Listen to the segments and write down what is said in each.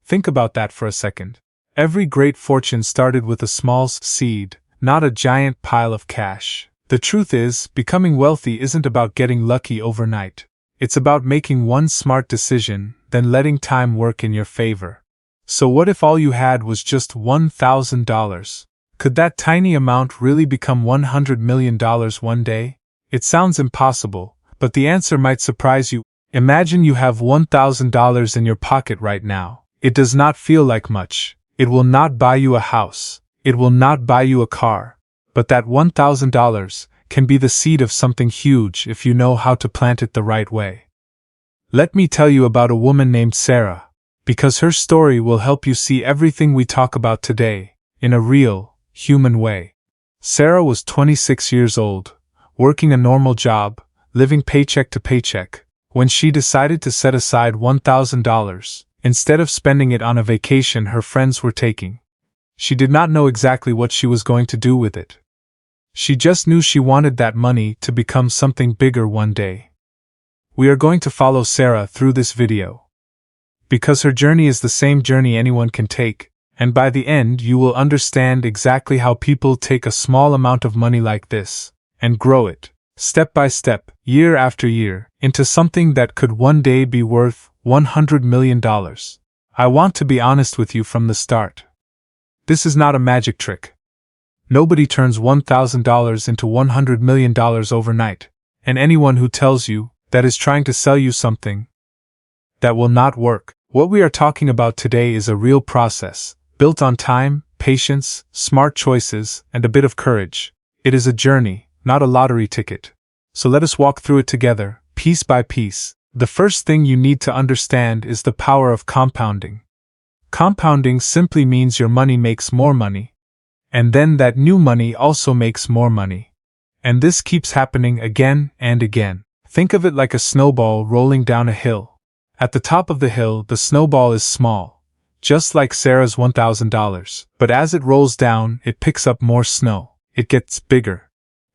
Think about that for a second. Every great fortune started with a small seed, not a giant pile of cash. The truth is, becoming wealthy isn't about getting lucky overnight. It's about making one smart decision, then letting time work in your favor. So what if all you had was just $1,000? Could that tiny amount really become $100 million one day? It sounds impossible, but the answer might surprise you. Imagine you have $1,000 in your pocket right now. It does not feel like much. It will not buy you a house. It will not buy you a car. But that $1,000 can be the seed of something huge if you know how to plant it the right way. Let me tell you about a woman named Sarah, because her story will help you see everything we talk about today in a real, human way. Sarah was 26 years old, working a normal job, living paycheck to paycheck, when she decided to set aside $1,000 instead of spending it on a vacation her friends were taking. She did not know exactly what she was going to do with it. She just knew she wanted that money to become something bigger one day. We are going to follow Sarah through this video, because her journey is the same journey anyone can take, and by the end you will understand exactly how people take a small amount of money like this and grow it, step by step, year after year, into something that could one day be worth $100 million. I want to be honest with you from the start. This is not a magic trick. Nobody turns $1,000 into $100 million overnight, and anyone who tells you that is trying to sell you something that will not work. What we are talking about today is a real process, built on time, patience, smart choices, and a bit of courage. It is a journey, not a lottery ticket. So let us walk through it together, piece by piece. The first thing you need to understand is the power of compounding. Compounding simply means your money makes more money, and then that new money also makes more money. And this keeps happening again and again. Think of it like a snowball rolling down a hill. At the top of the hill, the snowball is small, just like Sarah's $1,000. But as it rolls down, it picks up more snow. It gets bigger.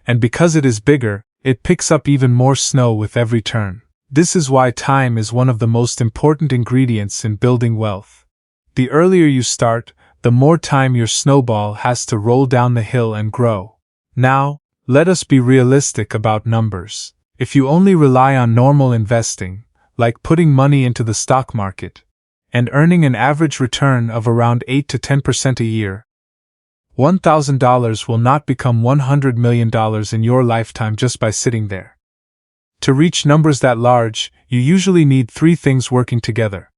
And because it is bigger, it picks up even more snow with every turn. This is why time is one of the most important ingredients in building wealth. The earlier you start, the more time your snowball has to roll down the hill and grow. Now, let us be realistic about numbers. If you only rely on normal investing, like putting money into the stock market, and earning an average return of around 8 to 10% a year, $1,000 will not become $100 million in your lifetime just by sitting there. To reach numbers that large, you usually need three things working together.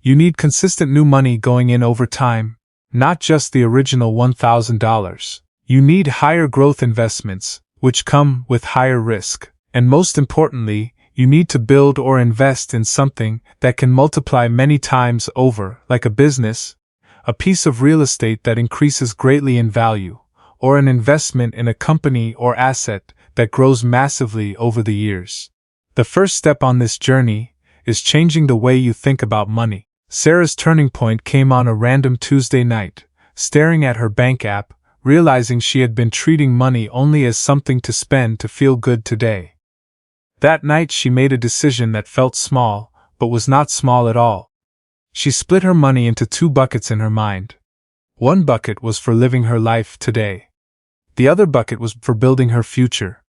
You need consistent new money going in over time, not just the original $1,000. You need higher growth investments, which come with higher risk. And most importantly, you need to build or invest in something that can multiply many times over, like a business, a piece of real estate that increases greatly in value, or an investment in a company or asset that grows massively over the years. The first step on this journey is changing the way you think about money. Sarah's turning point came on a random Tuesday night, staring at her bank app, realizing she had been treating money only as something to spend to feel good today. That night she made a decision that felt small, but was not small at all. She split her money into two buckets in her mind. One bucket was for living her life today. The other bucket was for building her future.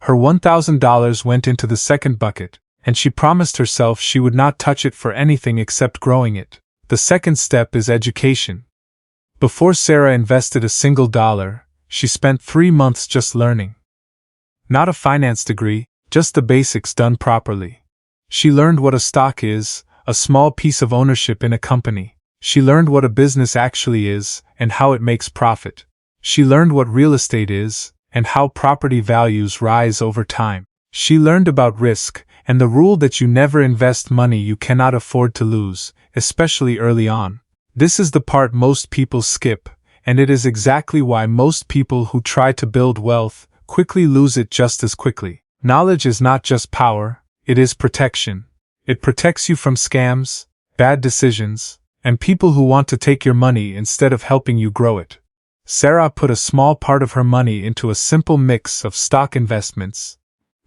Her $1,000 went into the second bucket, and she promised herself she would not touch it for anything except growing it. The second step is education. Before Sarah invested a single dollar, she spent 3 months just learning. Not a finance degree, just the basics done properly. She learned what a stock is, a small piece of ownership in a company. She learned what a business actually is, and how it makes profit. She learned what real estate is, and how property values rise over time. She learned about risk, and the rule that you never invest money you cannot afford to lose, especially early on. This is the part most people skip, and it is exactly why most people who try to build wealth quickly lose it just as quickly. Knowledge is not just power, it is protection. It protects you from scams, bad decisions, and people who want to take your money instead of helping you grow it. Sarah put a small part of her money into a simple mix of stock investments,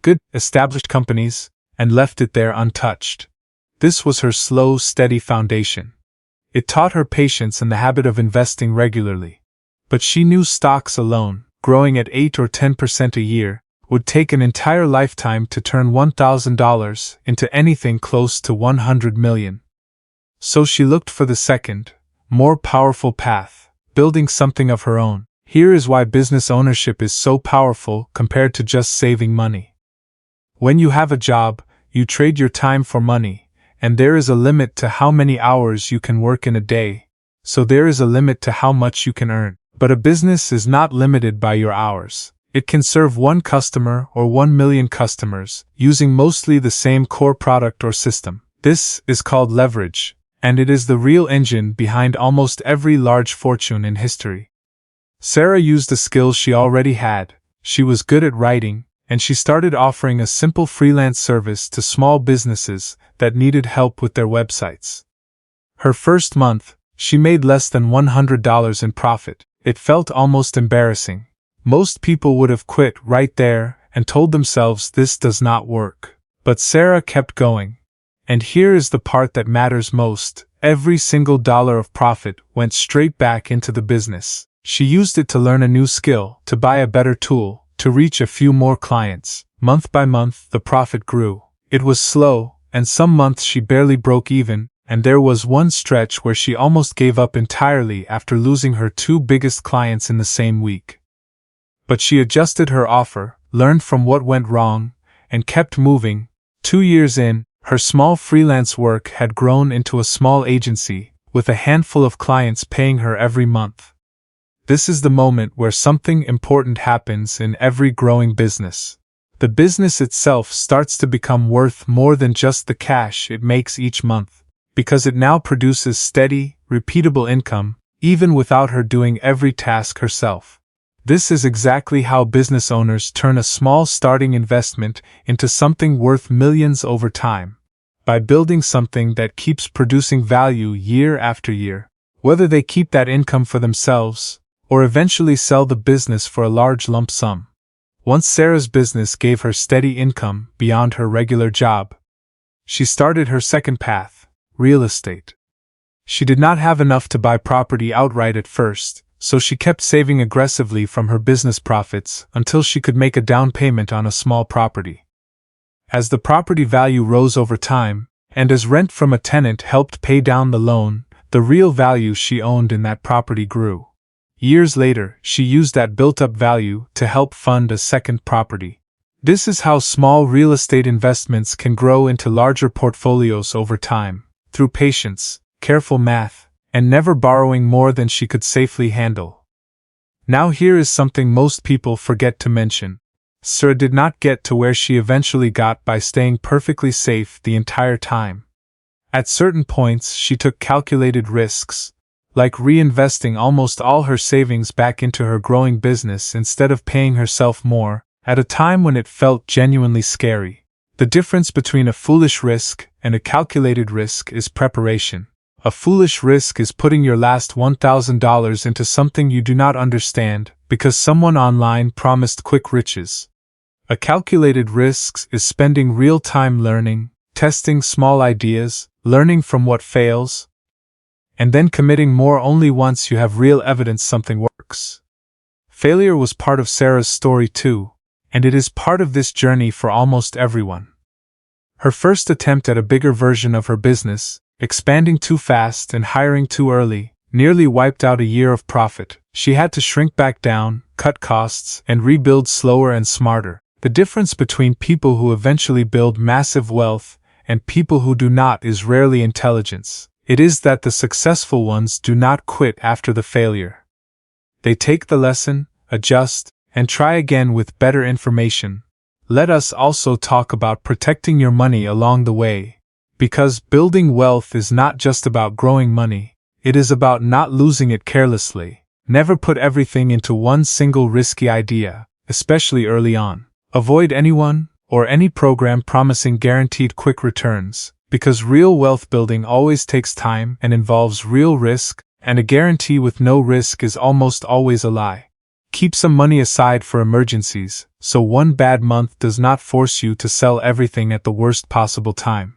good, established companies, and left it there untouched. This was her slow, steady foundation. It taught her patience and the habit of investing regularly. But she knew stocks alone, growing at 8 or 10% a year, would take an entire lifetime to turn $1,000 into anything close to $100 million. So she looked for the second, more powerful path, building something of her own. Here is why business ownership is so powerful compared to just saving money. When you have a job, you trade your time for money, and there is a limit to how many hours you can work in a day, so there is a limit to how much you can earn. But a business is not limited by your hours. It can serve one customer or 1 million customers, using mostly the same core product or system. This is called leverage, and it is the real engine behind almost every large fortune in history. Sarah used the skills she already had. She was good at writing, and she started offering a simple freelance service to small businesses that needed help with their websites. Her first month, she made less than $100 in profit. It felt almost embarrassing. Most people would have quit right there and told themselves this does not work. But Sarah kept going. And here is the part that matters most. Every single dollar of profit went straight back into the business. She used it to learn a new skill, to buy a better tool, to reach a few more clients. Month by month, the profit grew. It was slow, and some months she barely broke even, and there was one stretch where she almost gave up entirely after losing her 2 biggest clients in the same week. But she adjusted her offer, learned from what went wrong, and kept moving. 2 years in, her small freelance work had grown into a small agency, with a handful of clients paying her every month. This is the moment where something important happens in every growing business. The business itself starts to become worth more than just the cash it makes each month, because it now produces steady, repeatable income, even without her doing every task herself. This is exactly how business owners turn a small starting investment into something worth millions over time, by building something that keeps producing value year after year. Whether they keep that income for themselves, or eventually sell the business for a large lump sum. Once Sarah's business gave her steady income beyond her regular job, she started her second path. Real estate. She did not have enough to buy property outright at first, so she kept saving aggressively from her business profits until she could make a down payment on a small property. As the property value rose over time, and as rent from a tenant helped pay down the loan, the real value she owned in that property grew. Years later, she used that built-up value to help fund a second property. This is how small real estate investments can grow into larger portfolios over time. Through patience, careful math, and never borrowing more than she could safely handle. Now here is something most people forget to mention. Sarah did not get to where she eventually got by staying perfectly safe the entire time. At certain points she took calculated risks, like reinvesting almost all her savings back into her growing business instead of paying herself more, at a time when it felt genuinely scary. The difference between a foolish risk and a calculated risk is preparation. A foolish risk is putting your last $1,000 into something you do not understand because someone online promised quick riches. A calculated risk is spending real time learning, testing small ideas, learning from what fails, and then committing more only once you have real evidence something works. Failure was part of Sarah's story too, and it is part of this journey for almost everyone. Her first attempt at a bigger version of her business, expanding too fast and hiring too early, nearly wiped out a year of profit. She had to shrink back down, cut costs, and rebuild slower and smarter. The difference between people who eventually build massive wealth and people who do not is rarely intelligence. It is that the successful ones do not quit after the failure. They take the lesson, adjust, and try again with better information. Let us also talk about protecting your money along the way. Because building wealth is not just about growing money, it is about not losing it carelessly. Never put everything into one single risky idea, especially early on. Avoid anyone or any program promising guaranteed quick returns, because real wealth building always takes time and involves real risk, and a guarantee with no risk is almost always a lie. Keep some money aside for emergencies, so one bad month does not force you to sell everything at the worst possible time.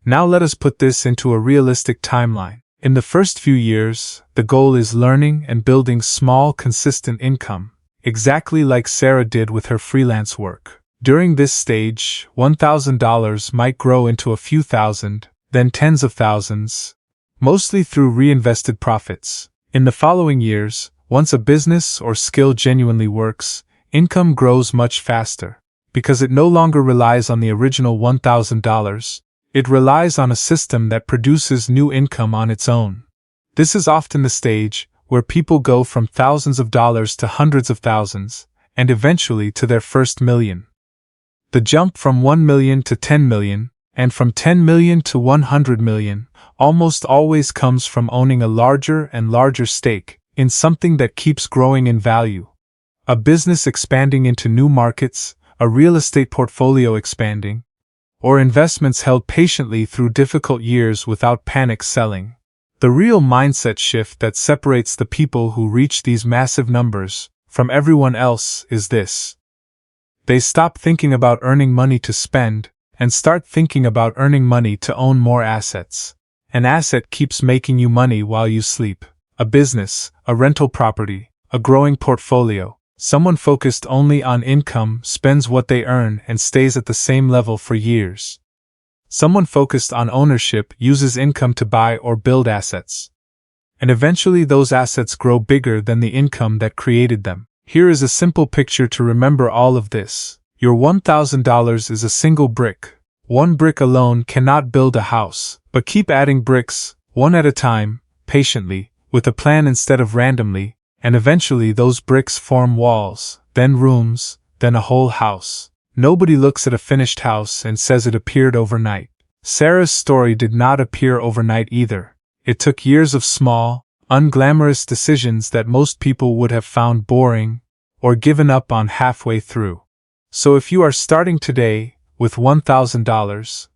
Now let us put this into a realistic timeline. In the first few years, the goal is learning and building small, consistent income, exactly like Sarah did with her freelance work. During this stage, $1,000 might grow into a few thousand, then tens of thousands, mostly through reinvested profits. In the following years, once a business or skill genuinely works, income grows much faster, because it no longer relies on the original $1,000. It relies on a system that produces new income on its own. This is often the stage where people go from thousands of dollars to hundreds of thousands, and eventually to their first million. The jump from 1 million to 10 million, and from 10 million to 100 million, almost always comes from owning a larger and larger stake in something that keeps growing in value. A business expanding into new markets, a real estate portfolio expanding, or investments held patiently through difficult years without panic selling. The real mindset shift that separates the people who reach these massive numbers from everyone else is this. They stop thinking about earning money to spend and start thinking about earning money to own more assets. An asset keeps making you money while you sleep. A business, a rental property, a growing portfolio. Someone focused only on income spends what they earn and stays at the same level for years. Someone focused on ownership uses income to buy or build assets. And eventually those assets grow bigger than the income that created them. Here is a simple picture to remember all of this. Your $1,000 is a single brick. One brick alone cannot build a house, but keep adding bricks, one at a time, patiently, with a plan instead of randomly, and eventually those bricks form walls, then rooms, then a whole house. Nobody looks at a finished house and says it appeared overnight. Sarah's story did not appear overnight either. It took years of small, unglamorous decisions that most people would have found boring or given up on halfway through. So if you are starting today with $1,000,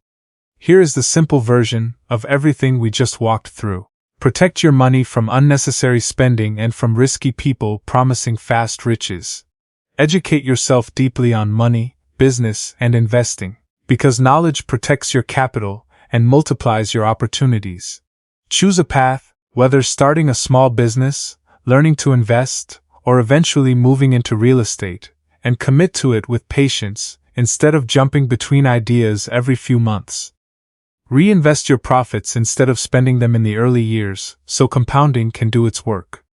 here is the simple version of everything we just walked through. Protect your money from unnecessary spending and from risky people promising fast riches. Educate yourself deeply on money, business, and investing, because knowledge protects your capital and multiplies your opportunities. Choose a path, whether starting a small business, learning to invest, or eventually moving into real estate, and commit to it with patience instead of jumping between ideas every few months. Reinvest your profits instead of spending them in the early years, so compounding can do its work.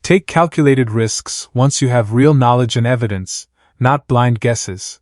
Take calculated risks once you have real knowledge and evidence, not blind guesses.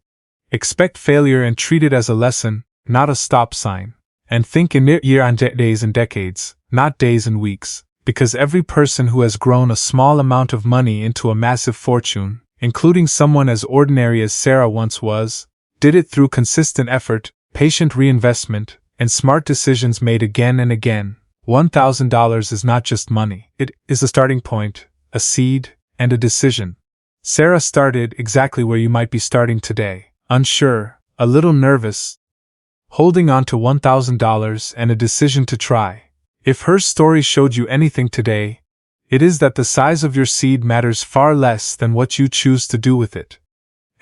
Expect failure and treat it as a lesson, not a stop sign. And think in days and decades, not days and weeks, because every person who has grown a small amount of money into a massive fortune, including someone as ordinary as Sarah once was, did it through consistent effort, patient reinvestment, and smart decisions made again and again. $1,000 is not just money. It is a starting point, a seed, and a decision. Sarah started exactly where you might be starting today, unsure, a little nervous, holding on to $1,000 and a decision to try. If her story showed you anything today, it is that the size of your seed matters far less than what you choose to do with it,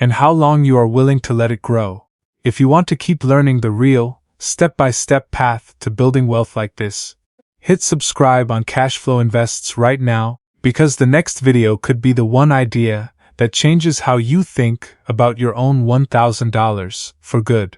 and how long you are willing to let it grow. If you want to keep learning the real, step-by-step path to building wealth like this, hit subscribe on Cashflow Invests right now, because the next video could be the one idea that changes how you think about your own $1,000 for good.